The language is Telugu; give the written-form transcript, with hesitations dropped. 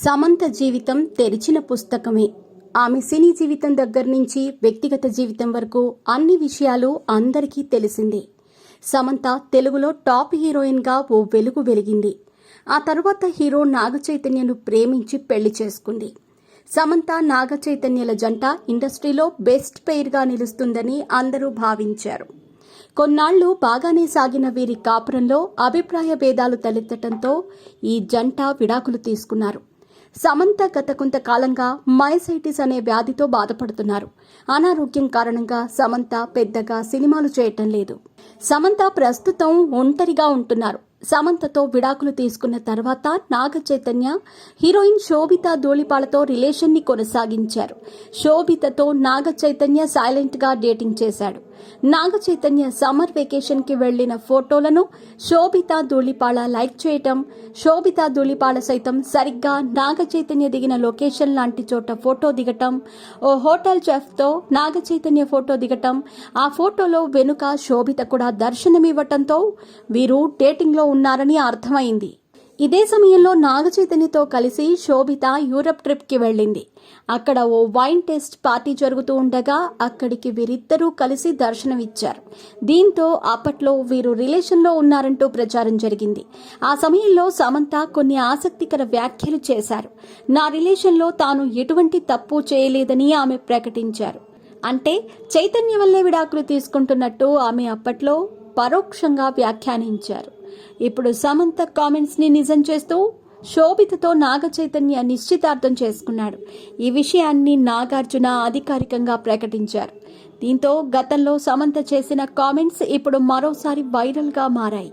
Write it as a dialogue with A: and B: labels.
A: సమంత జీవితం తెరిచిన పుస్తకమే. ఆమె సినీ జీవితం దగ్గర నుంచి వ్యక్తిగత జీవితం వరకు అన్ని విషయాలు అందరికీ తెలిసిందే. సమంత తెలుగులో టాప్ హీరోయిన్గా ఓ వెలుగు వెలిగింది. ఆ తరువాత హీరో నాగచైతన్యను ప్రేమించి పెళ్లి చేసుకుంది. సమంత నాగచైతన్యల జంట ఇండస్ట్రీలో బెస్ట్ పెయిర్గా నిలుస్తుందని అందరూ భావించారు. కొన్నాళ్లు బాగానే సాగిన వీరి కాపురంలో అభిప్రాయ భేదాలు తలెత్తడంతో ఈ జంట విడాకులు తీసుకున్నారు. సమంత గత కొంతకాలంగా మైసైటిస్ అనే వ్యాధితో బాధపడుతున్నారు. అనారోగ్యం కారణంగా సమంత పెద్దగా సినిమాలు చేయటం లేదు. సమంత ప్రస్తుతం ఒంటరిగా ఉంటున్నారు. సమంతతో విడాకులు తీసుకున్న తర్వాత నాగచైతన్య హీరోయిన్ శోభితా ధూళిపాలతో రిలేషన్ ని కొనసాగించారు. శోభితతో నాగచైతన్య సైలెంట్ గా డేటింగ్ చేశాడు. నాగచైతన్య సమ్మర్ వెకేషన్ కి వెళ్లిన ఫోటోలను శోభితా ధూళిపాల లైక్ చేయటం, శోభితా ధూళిపాల సైతం సరిగ్గా నాగచైతన్య దిగిన లొకేషన్ లాంటి చోట ఫోటో దిగటం, ఓ హోటల్ చెఫ్ తో నాగచైతన్య ఫోటో దిగటం, ఆ ఫోటోలో వెనుక శోభిత కూడా దర్శనమివ్వటంతో వీరు డేటింగ్ లో ఉన్నారని అర్థమైంది. ఇదే సమయంలో నాగచైతన్యతో కలిసి శోభిత యూరప్ ట్రిప్ కి వెళ్ళింది. అక్కడ ఓ వైన్ టెస్ట్ పార్టీ జరుగుతూ ఉండగా అక్కడికి వీరిద్దరూ కలిసి దర్శనమిచ్చారు. దీంతో అప్పట్లో వీరు రిలేషన్లో ఉన్నారంటూ ప్రచారం జరిగింది. ఆ సమయంలో సమంత కొన్ని ఆసక్తికర వ్యాఖ్యలు చేశారు. నా రిలేషన్లో తాను ఎటువంటి తప్పు చేయలేదని ఆమె ప్రకటించారు. అంటే చైతన్య వల్లే విడాకులు తీసుకుంటున్నట్టు ఆమె అప్పట్లో పరోక్షంగా వ్యాఖ్యానించారు. ఇప్పుడు సమంత కామెంట్స్ ని నిజం చేస్తూ శోభితతో నాగచైతన్య నిశ్చితార్థం చేసుకున్నాడు. ఈ విషయాన్ని నాగార్జున అధికారికంగా ప్రకటించారు. దీంతో గతంలో సమంత చేసిన కామెంట్స్ ఇప్పుడు మరోసారి వైరల్ గా మారాయి.